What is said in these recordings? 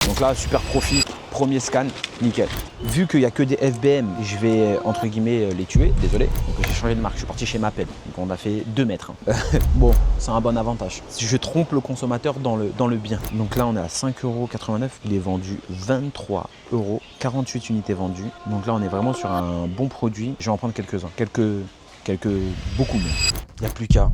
Donc là, super profit, premier scan, nickel. Vu qu'il n'y a que des FBM, je vais entre guillemets les tuer, désolé. Donc j'ai changé de marque, je suis parti chez Mappel. Donc on a fait 2 mètres. Bon, c'est un bon avantage. Si je trompe le consommateur dans le bien. Donc là, on est à 5,89 €. Il est vendu 23 €, 48 unités vendues. Donc là, on est vraiment sur un bon produit. Je vais en prendre quelques-uns, beaucoup mieux. Il n'y a plus qu'à.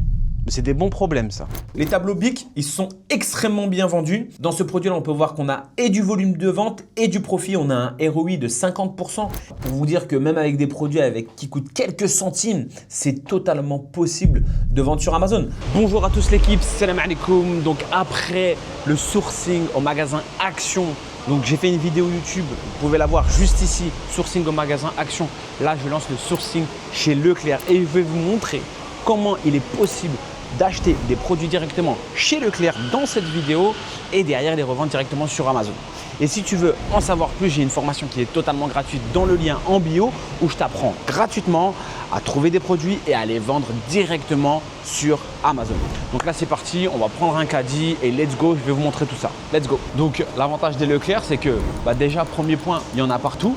C'est des bons problèmes, ça. Les tableaux BIC, ils sont extrêmement bien vendus. Dans ce produit-là, on peut voir qu'on a et du volume de vente et du profit. On a un ROI de 50%. Pour vous dire que même avec des produits qui coûtent quelques centimes, c'est totalement possible de vendre sur Amazon. Bonjour à tous l'équipe, salam alaikum. Donc après le sourcing au magasin Action, donc j'ai fait une vidéo YouTube, vous pouvez la voir juste ici, sourcing au magasin Action. Là, je lance le sourcing chez Leclerc et je vais vous montrer comment il est possible d'acheter des produits directement chez Leclerc dans cette vidéo et derrière les revendre directement sur Amazon. Et si tu veux en savoir plus, j'ai une formation qui est totalement gratuite dans le lien en bio où je t'apprends gratuitement à trouver des produits et à les vendre directement sur Amazon. Donc là, c'est parti, on va prendre un caddie et let's go, je vais vous montrer tout ça. Let's go. Donc l'avantage des Leclerc, c'est que déjà, premier point, il y en a partout.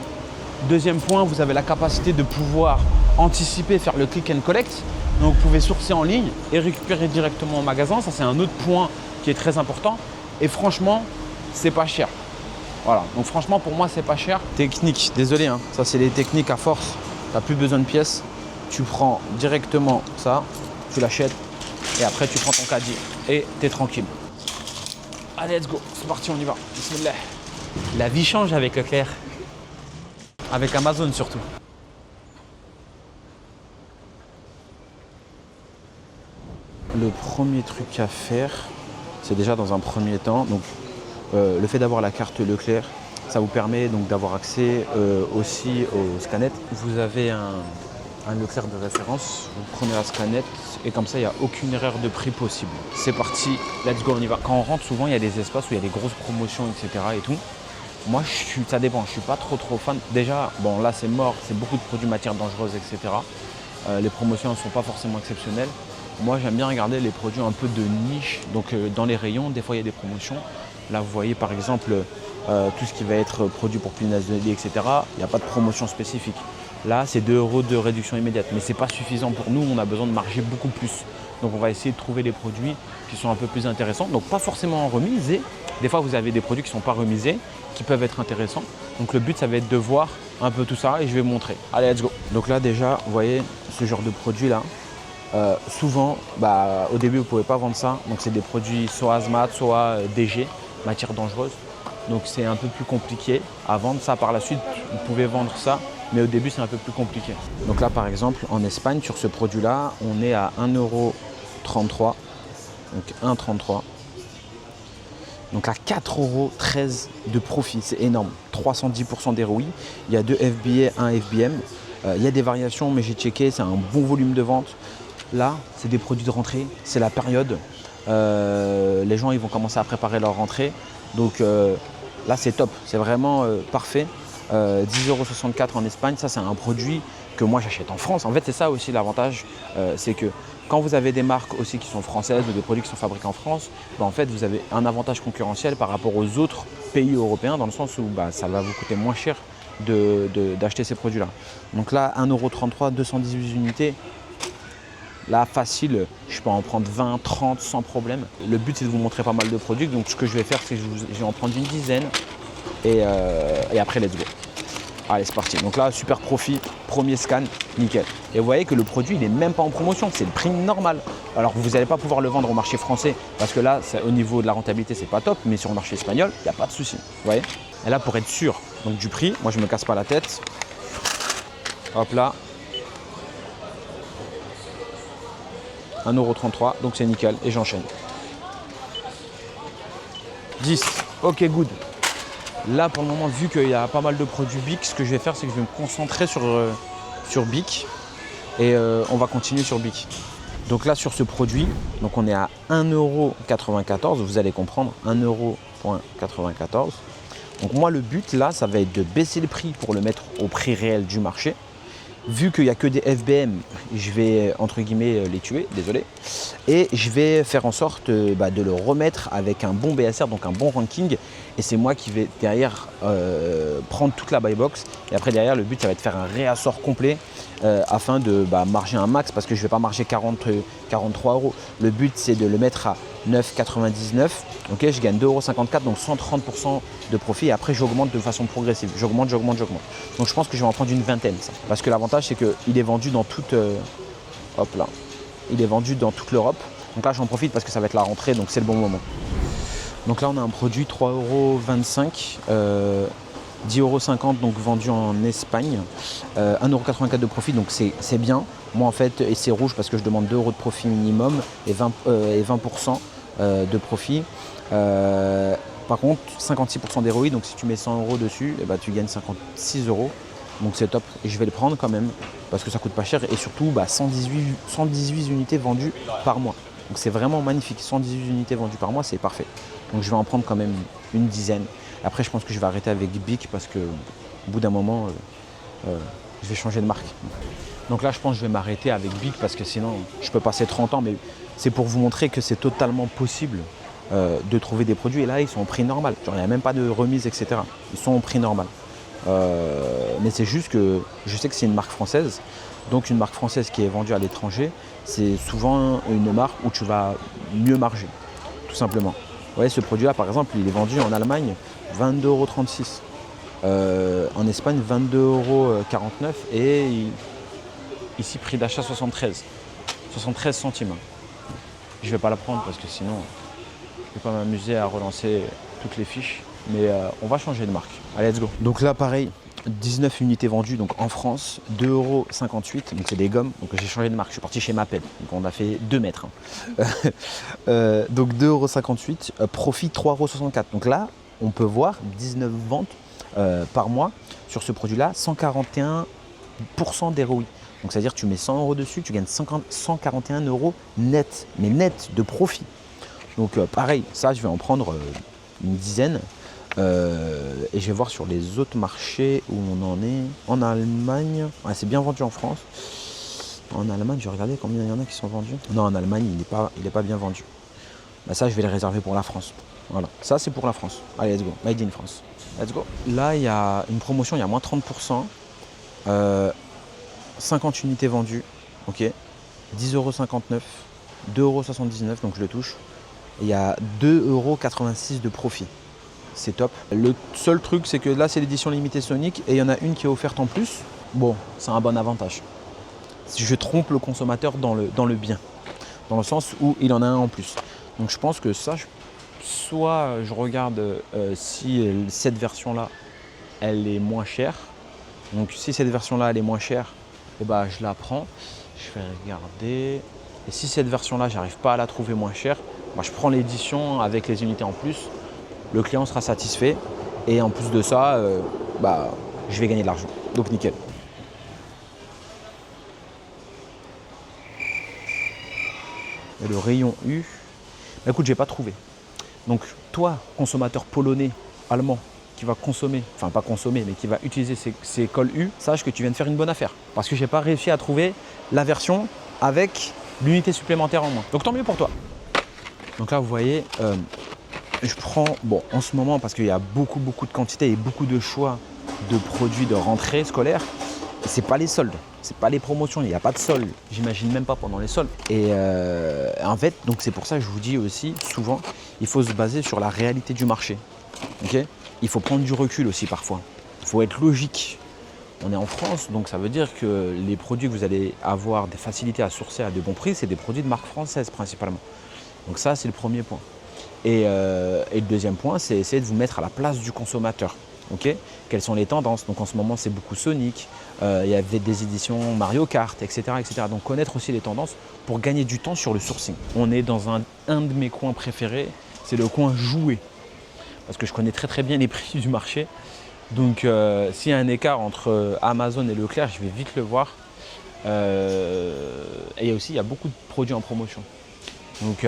Deuxième point, vous avez la capacité de pouvoir anticiper, faire le click and collect. Donc vous pouvez sourcer en ligne et récupérer directement au magasin. Ça, c'est un autre point qui est très important. Et franchement, c'est pas cher. Voilà, donc franchement, pour moi, c'est pas cher. Technique, désolé, hein. Ça c'est les techniques à force. Tu n'as plus besoin de pièces. Tu prends directement ça, tu l'achètes et après tu prends ton caddie et tu es tranquille. Allez, let's go. C'est parti, on y va. Bismillah. La vie change avec Leclerc. Avec Amazon surtout. Le premier truc à faire, c'est déjà dans un premier temps, donc, le fait d'avoir la carte Leclerc, ça vous permet donc d'avoir accès aussi aux scanettes. Vous avez un Leclerc de référence, vous prenez la scanette et comme ça, il n'y a aucune erreur de prix possible. C'est parti, let's go, on y va. Quand on rentre, souvent, il y a des espaces où il y a des grosses promotions, etc. et tout. Moi, ça dépend, je ne suis pas trop fan. Déjà, bon là, c'est mort, c'est beaucoup de produits matières dangereuses, etc. Les promotions ne sont pas forcément exceptionnelles. Moi, j'aime bien regarder les produits un peu de niche. Donc, dans les rayons, des fois, il y a des promotions. Là, vous voyez, par exemple, tout ce qui va être produit pour punaise de lit, etc. Il n'y a pas de promotion spécifique. Là, c'est 2 € de réduction immédiate. Mais ce n'est pas suffisant pour nous. On a besoin de marger beaucoup plus. Donc, on va essayer de trouver des produits qui sont un peu plus intéressants. Donc, pas forcément en remise. Et des fois, vous avez des produits qui ne sont pas remisés, qui peuvent être intéressants. Donc, le but, ça va être de voir un peu tout ça et je vais vous montrer. Allez, let's go. Donc là, déjà, vous voyez ce genre de produit-là. Souvent, au début, vous ne pouvez pas vendre ça. Donc, c'est des produits soit hazmat, soit DG, matières dangereuses. Donc, c'est un peu plus compliqué à vendre ça. Par la suite, vous pouvez vendre ça, mais au début, c'est un peu plus compliqué. Donc là, par exemple, en Espagne, sur ce produit-là, on est à 1,33 €. Donc, 1,33 €. Donc, à 4,13 € de profit. C'est énorme. 310% d'ROI. Il y a 2 FBA, 1 FBM. Il y a des variations, mais j'ai checké. C'est un bon volume de vente. Là, c'est des produits de rentrée, c'est la période. Les gens ils vont commencer à préparer leur rentrée. Donc là, c'est top, c'est vraiment parfait. 10,64 € en Espagne, ça c'est un produit que moi j'achète en France. En fait, c'est ça aussi l'avantage, c'est que quand vous avez des marques aussi qui sont françaises ou des produits qui sont fabriqués en France, en fait, vous avez un avantage concurrentiel par rapport aux autres pays européens dans le sens où ça va vous coûter moins cher d'acheter ces produits-là. Donc là, 1,33 €, 218 unités. Là, facile, je peux en prendre 20, 30 sans problème. Le but, c'est de vous montrer pas mal de produits. Donc, ce que je vais faire, c'est que je vais en prendre une dizaine. Et après, let's go. Allez, c'est parti. Donc là, super profit, premier scan, nickel. Et vous voyez que le produit, il n'est même pas en promotion. C'est le prix normal. Alors, vous n'allez pas pouvoir le vendre au marché français parce que là, au niveau de la rentabilité, c'est pas top. Mais sur le marché espagnol, il n'y a pas de souci. Vous voyez? Et là, pour être sûr donc, du prix, moi, je ne me casse pas la tête. Hop là. 1,33 €, donc c'est nickel et j'enchaîne. 10, ok good. Là pour le moment, vu qu'il y a pas mal de produits BIC, ce que je vais faire, c'est que je vais me concentrer sur BIC et on va continuer sur BIC. Donc là sur ce produit, donc on est à 1,94 €, vous allez comprendre, 1,94 €. Donc moi le but là, ça va être de baisser le prix pour le mettre au prix réel du marché. Vu qu'il n'y a que des FBM, je vais entre guillemets les tuer, désolé. Et je vais faire en sorte de le remettre avec un bon BSR, donc un bon ranking. et c'est moi qui vais derrière prendre toute la buy box. Et après derrière, le but ça va être de faire un réassort complet afin de marger un max parce que je ne vais pas marger 43 €. Le but c'est de le mettre à 9,99 €. Okay, je gagne 2,54 €, donc 130% de profit. Et après j'augmente de façon progressive. J'augmente. Donc je pense que je vais en prendre une vingtaine. Ça. Parce que l'avantage c'est qu'il est vendu dans toute... hop là. Il est vendu dans toute l'Europe. Donc là j'en profite parce que ça va être la rentrée, donc c'est le bon moment. Donc là on a un produit 3,25 €, 10,50 € donc vendu en Espagne, 1,84 € de profit, donc c'est bien. Moi en fait, et c'est rouge parce que je demande 2 € de profit minimum et 20% de profit. Par contre 56% d'ROI, donc si tu mets 100 € dessus, tu gagnes 56 €. Donc c'est top et je vais le prendre quand même parce que ça coûte pas cher et surtout 118 unités vendues par mois. Donc c'est vraiment magnifique, 118 unités vendues par mois, c'est parfait. Donc je vais en prendre quand même une dizaine. Après je pense que je vais arrêter avec Bic parce que au bout d'un moment je vais changer de marque. Donc là je pense que je vais m'arrêter avec Bic parce que sinon je peux passer 30 ans, mais c'est pour vous montrer que c'est totalement possible de trouver des produits et là ils sont au prix normal. Genre, il n'y a même pas de remise, etc. Ils sont au prix normal. Mais c'est juste que je sais que c'est une marque française, donc une marque française qui est vendue à l'étranger, c'est souvent une marque où tu vas mieux marger, tout simplement. Vous voyez, ce produit-là, par exemple, il est vendu en Allemagne 22,36 €, en Espagne 22,49 € et ici prix d'achat 73 centimes. Je ne vais pas la prendre parce que sinon je ne vais pas m'amuser à relancer toutes les fiches. Mais on va changer de marque. Allez, let's go. Donc là, pareil, 19 unités vendues donc en France, 2,58 €. Donc c'est des gommes. Donc j'ai changé de marque. Je suis parti chez Maped. Donc on a fait 2 mètres. Donc 2,58 €. Profit 3,64 €. Donc là, on peut voir 19 ventes par mois sur ce produit-là, 141% d'ROI. Donc c'est-à-dire que tu mets 100 € dessus, tu gagnes 141 € net, mais net de profit. Donc pareil, ça je vais en prendre une dizaine. Et je vais voir sur les autres marchés où on en est. En Allemagne, ouais, c'est bien vendu en France. En Allemagne, je vais regarder combien il y en a qui sont vendus. Non, en Allemagne, il est pas bien vendu. Ça, je vais le réserver pour la France. Voilà, ça c'est pour la France. Allez, let's go. Made in France. Let's go. Là, il y a une promotion, il y a moins 30%. 50 unités vendues. Ok. 10,59 €. 2,79 €, donc je le touche. Et il y a 2,86 € de profit. C'est top. Le seul truc, c'est que là, c'est l'édition limitée Sonic et il y en a une qui est offerte en plus. Bon, c'est un bon avantage. Si je trompe le consommateur dans le bien, dans le sens où il en a un en plus. Donc je pense que ça, soit je regarde si cette version-là, elle est moins chère. Donc si cette version-là, elle est moins chère, je la prends. Je vais regarder. Et si cette version-là, j'arrive pas à la trouver moins chère, je prends l'édition avec les unités en plus. Le client sera satisfait et en plus de ça, je vais gagner de l'argent. Donc nickel. Et le rayon U, écoute, j'ai pas trouvé. Donc toi, consommateur polonais, allemand, qui va consommer, enfin pas consommer, mais qui va utiliser ces cols U, sache que tu viens de faire une bonne affaire. Parce que j'ai pas réussi à trouver la version avec l'unité supplémentaire en moins. Donc tant mieux pour toi. Donc là, vous voyez, je prends, en ce moment, parce qu'il y a beaucoup de quantité et beaucoup de choix de produits de rentrée scolaire, c'est pas les soldes, c'est pas les promotions, il n'y a pas de soldes, j'imagine même pas pendant les soldes. Et en fait, donc c'est pour ça que je vous dis aussi, souvent, il faut se baser sur la réalité du marché. Okay, il faut prendre du recul aussi parfois, il faut être logique. On est en France, donc ça veut dire que les produits que vous allez avoir des facilités à sourcer à de bons prix, c'est des produits de marque française principalement. Donc ça, c'est le premier point. Et le deuxième point, c'est essayer de vous mettre à la place du consommateur. Okay, quelles sont les tendances? Donc en ce moment, c'est beaucoup Sonic, il y avait des éditions Mario Kart, etc., etc. Donc connaître aussi les tendances pour gagner du temps sur le sourcing. On est dans un de mes coins préférés, c'est le coin jouet. Parce que je connais très bien les prix du marché. Donc s'il y a un écart entre Amazon et Leclerc, je vais vite le voir. Et aussi, il y a beaucoup de produits en promotion. Donc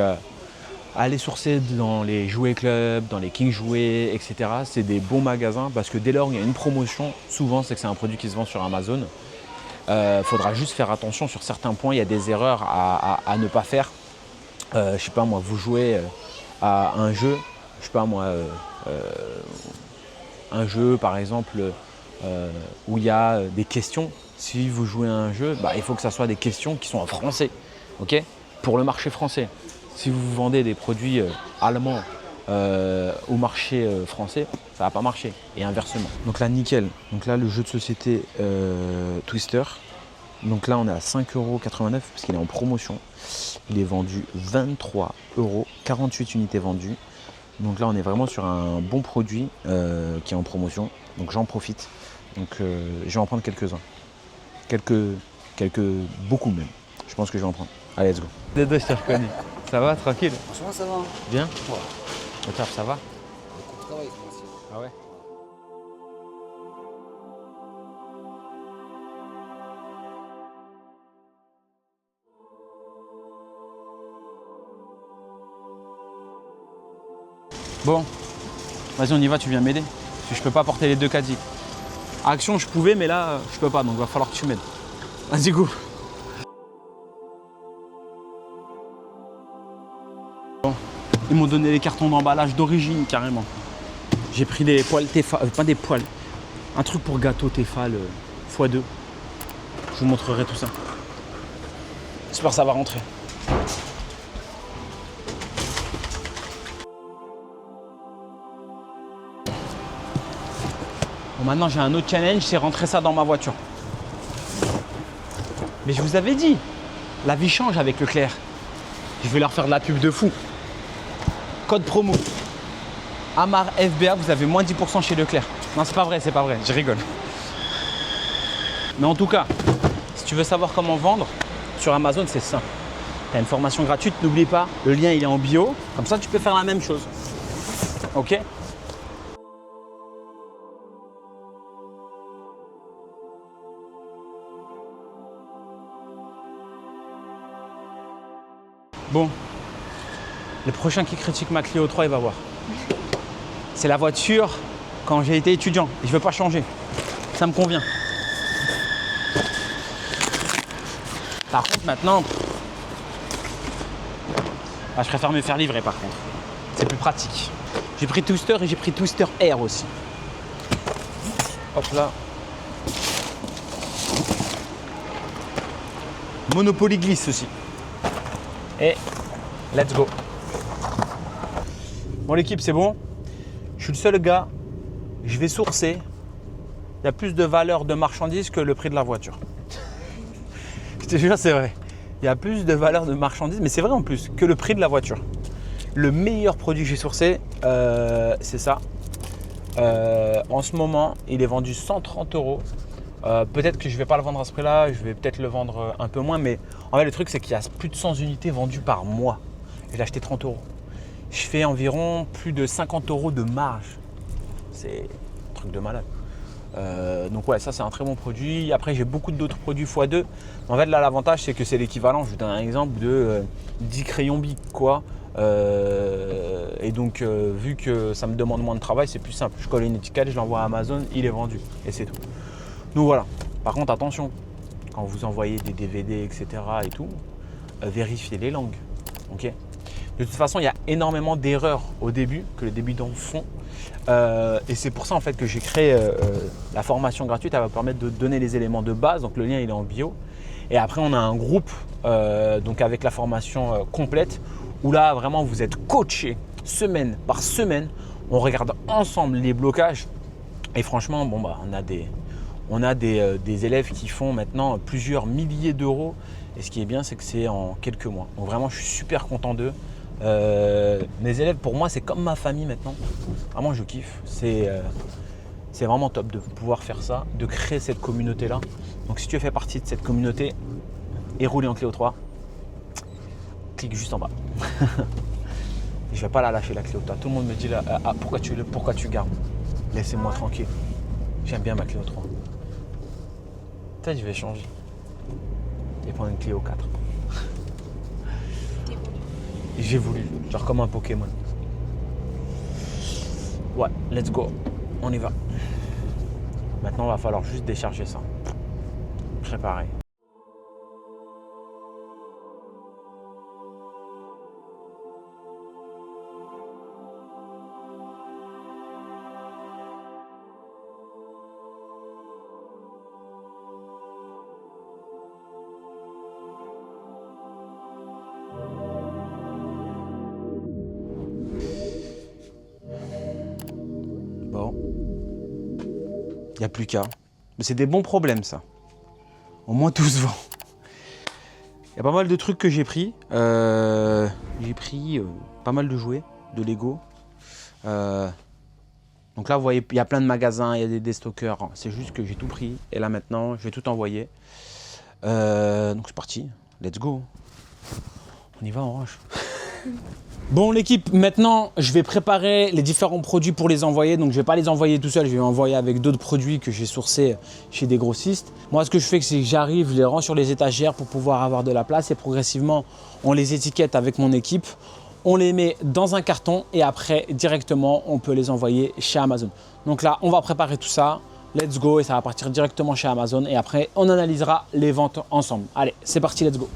allez sourcer dans les jouets clubs, dans les King Jouets, etc. C'est des bons magasins parce que dès lors il y a une promotion, souvent c'est que c'est un produit qui se vend sur Amazon. Faudra juste faire attention sur certains points, il y a des erreurs à ne pas faire. Je sais pas moi, vous jouez à un jeu, je sais pas moi, un jeu par exemple où il y a des questions. Si vous jouez à un jeu, il faut que ça soit des questions qui sont en français, ok, pour le marché français. Si vous vendez des produits allemands au marché français, ça ne va pas marcher, et inversement. Donc là, nickel. Donc là, le jeu de société Twister. Donc là, on est à 5,89 € parce qu'il est en promotion. Il est vendu 23 €, 48 unités vendues. Donc là, on est vraiment sur un bon produit qui est en promotion. Donc j'en profite. Donc je vais en prendre quelques-uns. Beaucoup même. Je pense que je vais en prendre. Allez, let's go. Dédé, je t'ai reconnu. Ça va, tranquille? Franchement, ça va. Bien? Ouais. Au taf, ça va? Beaucoup de travail, moi aussi. Ah ouais? Bon, vas-y, on y va, tu viens m'aider. Parce que je peux pas porter les deux caddies. Action, je pouvais, mais là, je peux pas, donc va falloir que tu m'aides. Vas-y, go. Bon, ils m'ont donné les cartons d'emballage d'origine, carrément. J'ai pris des poêles Tefal, pas des poêles, un truc pour gâteau Tefal x2. Je vous montrerai tout ça. J'espère que ça va rentrer. Bon, maintenant j'ai un autre challenge, c'est rentrer ça dans ma voiture. Mais je vous avais dit, la vie change avec Leclerc. Je vais leur faire de la pub de fou. Code promo. Amar FBA, vous avez moins 10% chez Leclerc. Non, c'est pas vrai, je rigole. Mais en tout cas, si tu veux savoir comment vendre, sur Amazon, c'est simple. Tu as une formation gratuite, n'oublie pas, le lien il est en bio. Comme ça, tu peux faire la même chose. Ok ? Bon, le prochain qui critique ma Clio 3, il va voir. C'est la voiture quand j'ai été étudiant et je veux pas changer. Ça me convient. Par contre, maintenant, je préfère me faire livrer par contre. C'est plus pratique. J'ai pris Twister et j'ai pris Twister Air aussi. Hop là. Monopoly glisse aussi. Et let's go. Bon l'équipe, c'est bon. Je suis le seul gars. Je vais sourcer. Il y a plus de valeur de marchandises que le prix de la voiture. Je te jure, c'est vrai. Il y a plus de valeur de marchandises, mais c'est vrai en plus, que le prix de la voiture. Le meilleur produit que j'ai sourcé, c'est ça. En ce moment, il est vendu 130 €. Peut-être que je ne vais pas le vendre à ce prix-là, je vais peut-être le vendre un peu moins, mais en fait le truc c'est qu'il y a plus de 100 unités vendues par mois. Je l'ai acheté 30 €. Je fais environ plus de 50 € de marge. C'est un truc de malade. Donc ouais, ça c'est un très bon produit. Après j'ai beaucoup d'autres produits x2. En fait là l'avantage c'est que c'est l'équivalent, je vous donne un exemple de 10 crayons Bic quoi. Et donc vu que ça me demande moins de travail, c'est plus simple. Je colle une étiquette, je l'envoie à Amazon, il est vendu et c'est tout. Donc voilà, par contre attention, quand vous envoyez des DVD, etc. et tout, vérifiez les langues. Ok ? De toute façon, il y a énormément d'erreurs au début que les débutants font. Et c'est pour ça en fait que j'ai créé la formation gratuite. Elle va vous permettre de donner les éléments de base. Donc le lien il est en bio. Et après on a un groupe donc avec la formation complète où là vraiment vous êtes coaché semaine par semaine. On regarde ensemble les blocages. Et franchement, bon on a des élèves qui font maintenant plusieurs milliers d'euros. Et ce qui est bien, c'est que c'est en quelques mois. Donc vraiment, je suis super content d'eux. Mes élèves, pour moi, c'est comme ma famille maintenant. Vraiment, je kiffe. C'est vraiment top de pouvoir faire ça, de créer cette communauté-là. Donc si tu fais partie de cette communauté et rouler en Clio 3, clique juste en bas. Je ne vais pas la lâcher, la Clio 3. Tout le monde me dit là, pourquoi tu gardes? Laissez-moi tranquille. J'aime bien ma Clio 3. Peut-être je vais changer et prendre une Clio 4. J'ai voulu, genre comme un Pokémon. Ouais, let's go, on y va. Maintenant, il va falloir juste décharger ça. Préparer. Bon. Il n'y a plus qu'à. Mais c'est des bons problèmes, ça. Au moins tout se vend. Il y a pas mal de trucs que j'ai pris. J'ai pris pas mal de jouets, de Lego. Donc là, vous voyez, il y a plein de magasins, il y a des stockers. C'est juste que j'ai tout pris. Et là, maintenant, je vais tout envoyer. Donc c'est parti. Let's go. On y va, on rush. Bon l'équipe, maintenant je vais préparer les différents produits pour les envoyer. Donc je ne vais pas les envoyer tout seul, je vais les envoyer avec d'autres produits que j'ai sourcés chez des grossistes. Moi ce que je fais, c'est que j'arrive, je les rends sur les étagères pour pouvoir avoir de la place et progressivement on les étiquette avec mon équipe. On les met dans un carton et après directement on peut les envoyer chez Amazon. Donc là on va préparer tout ça. Let's go et ça va partir directement chez Amazon et après on analysera les ventes ensemble. Allez, c'est parti, let's go.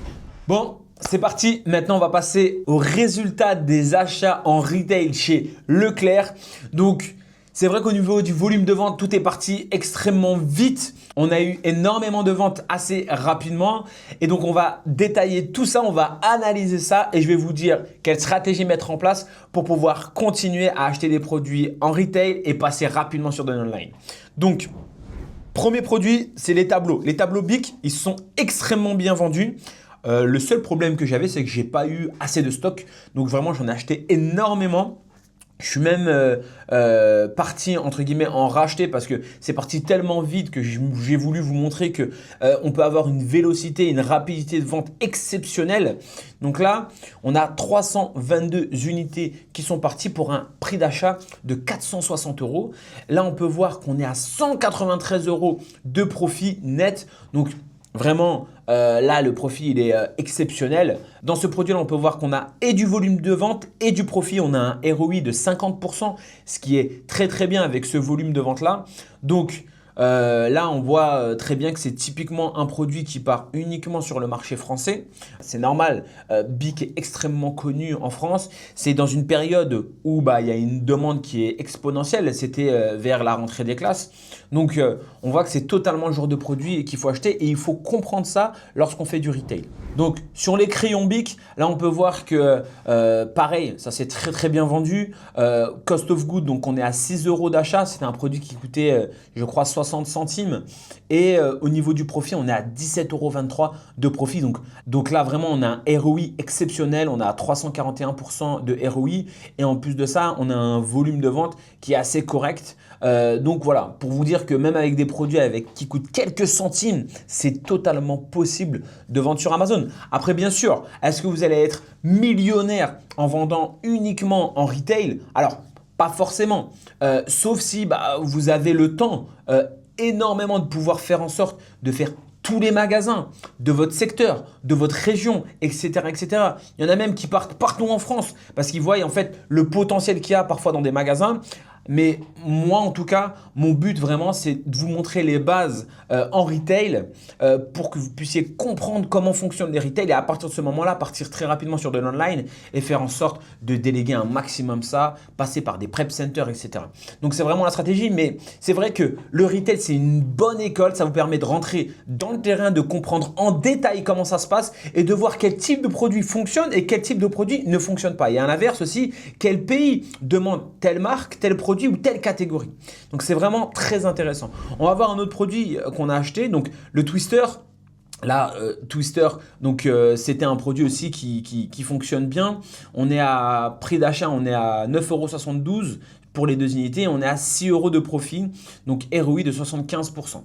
Bon, c'est parti. Maintenant, on va passer au résultat des achats en retail chez Leclerc. Donc, c'est vrai qu'au niveau du volume de vente, tout est parti extrêmement vite. On a eu énormément de ventes assez rapidement. Et donc, on va détailler tout ça, on va analyser ça et je vais vous dire quelle stratégie mettre en place pour pouvoir continuer à acheter des produits en retail et passer rapidement sur de l'online. Donc, premier produit, c'est les tableaux. Les tableaux BIC, ils sont extrêmement bien vendus. Le seul problème que j'avais, c'est que j'ai pas eu assez de stock. Donc vraiment, j'en ai acheté énormément. Je suis même parti entre guillemets en racheter parce que c'est parti tellement vite que j'ai voulu vous montrer que on peut avoir une vélocité, une rapidité de vente exceptionnelle. Donc là, on a 322 unités qui sont parties pour un prix d'achat de 460 €. Là, on peut voir qu'on est à 193 € de profit net. Donc vraiment, là, le profit, il est exceptionnel. Dans ce produit-là, on peut voir qu'on a et du volume de vente et du profit. On a un ROI de 50%, ce qui est très, très bien avec ce volume de vente-là. Donc, là, on voit très bien que c'est typiquement un produit qui part uniquement sur le marché français. C'est normal, BIC est extrêmement connu en France. C'est dans une période où il y a une demande qui est exponentielle. C'était vers la rentrée des classes. Donc, on voit que c'est totalement le genre de produit qu'il faut acheter et il faut comprendre ça lorsqu'on fait du retail. Donc, sur les crayons BIC, là, on peut voir que pareil, ça c'est très, très bien vendu. Cost of good, donc on est à 6 € d'achat. C'était un produit qui coûtait, je crois, 60 centimes. Et au niveau du profit, on est à 17,23 € de profit. Donc là, vraiment, on a un ROI exceptionnel. On a 341% de ROI. Et en plus de ça, on a un volume de vente qui est assez correct. Donc voilà, pour vous dire que même avec des produits qui coûtent quelques centimes, c'est totalement possible de vendre sur Amazon. Après, bien sûr, est-ce que vous allez être millionnaire en vendant uniquement en retail? Alors, pas forcément, sauf si vous avez le temps énormément de pouvoir faire en sorte de faire tous les magasins de votre secteur, de votre région, etc., etc. Il y en a même qui partent partout en France parce qu'ils voient en fait le potentiel qu'il y a parfois dans des magasins. Mais moi, en tout cas, mon but vraiment, c'est de vous montrer les bases en retail pour que vous puissiez comprendre comment fonctionnent les retails et à partir de ce moment-là, partir très rapidement sur de l'online et faire en sorte de déléguer un maximum ça, passer par des prep centers, etc. Donc, c'est vraiment la stratégie. Mais c'est vrai que le retail, c'est une bonne école. Ça vous permet de rentrer dans le terrain, de comprendre en détail comment ça se passe et de voir quel type de produit fonctionne et quel type de produit ne fonctionne pas. Et à l'inverse aussi, quel pays demande telle marque, tel produit ou telle catégorie. Donc, c'est vraiment très intéressant. On va voir un autre produit qu'on a acheté, donc le Twister. Là, Twister, donc c'était un produit aussi qui fonctionne bien. On est à prix d'achat, on est à 9,72 € pour les 2 unités. On est à 6 € de profit, donc ROI de 75%.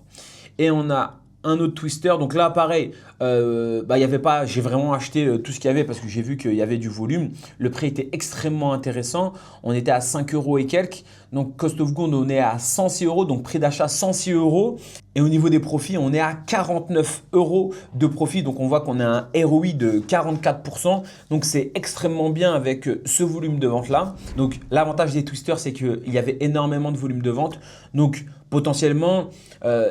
Et on a un autre Twister, donc là pareil, y avait pas, j'ai vraiment acheté tout ce qu'il y avait parce que j'ai vu qu'il y avait du volume. Le prix était extrêmement intéressant, on était à 5 € et quelques, donc cost of good on est à 106 €, donc prix d'achat 106 €. Et au niveau des profits, on est à 49 € de profit, donc on voit qu'on a un ROI de 44%, donc c'est extrêmement bien avec ce volume de vente là. Donc l'avantage des Twisters, c'est qu'il y avait énormément de volume de vente, donc potentiellement,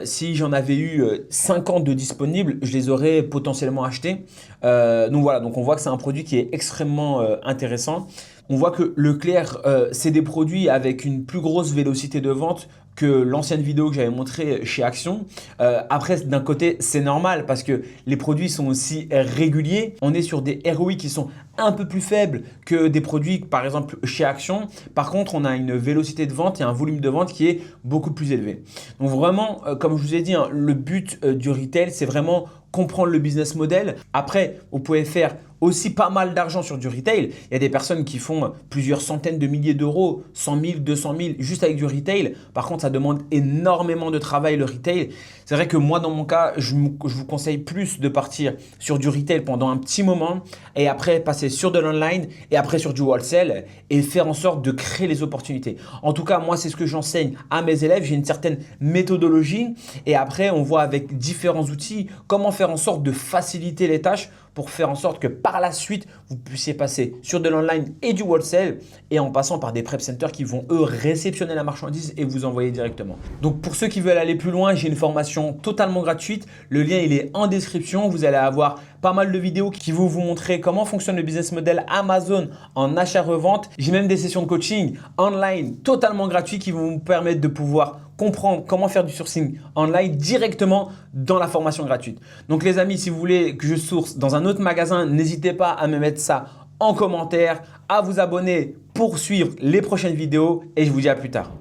si j'en avais eu 50 de disponibles, je les aurais potentiellement achetés. Donc voilà, donc on voit que c'est un produit qui est extrêmement intéressant. On voit que Leclerc, c'est des produits avec une plus grosse vélocité de vente que l'ancienne vidéo que j'avais montrée chez Action. Après, d'un côté, c'est normal parce que les produits sont aussi réguliers. On est sur des ROI qui sont un peu plus faibles que des produits, par exemple, chez Action. Par contre, on a une vélocité de vente et un volume de vente qui est beaucoup plus élevé. Donc vraiment, comme je vous ai dit, hein, le but du retail, c'est vraiment comprendre le business model. Après, vous pouvez faire aussi pas mal d'argent sur du retail. Il y a des personnes qui font plusieurs centaines de milliers d'euros, 100 000, 200 000 juste avec du retail. Par contre, ça demande énormément de travail le retail. C'est vrai que moi, dans mon cas, je vous conseille plus de partir sur du retail pendant un petit moment et après passer sur de l'online et après sur du wholesale et faire en sorte de créer les opportunités. En tout cas, moi, c'est ce que j'enseigne à mes élèves. J'ai une certaine méthodologie et après, on voit avec différents outils comment faire en sorte de faciliter les tâches pour faire en sorte que par la suite, vous puissiez passer sur de l'online et du wholesale et en passant par des prep centers qui vont eux réceptionner la marchandise et vous envoyer directement. Donc pour ceux qui veulent aller plus loin, j'ai une formation totalement gratuite. Le lien il est en description. Vous allez avoir pas mal de vidéos qui vont vous montrer comment fonctionne le business model Amazon en achat-revente. J'ai même des sessions de coaching online totalement gratuites qui vont vous permettre de pouvoir comprendre comment faire du sourcing online directement dans la formation gratuite. Donc les amis, si vous voulez que je source dans un autre magasin, n'hésitez pas à me mettre ça en commentaire, à vous abonner pour suivre les prochaines vidéos et je vous dis à plus tard.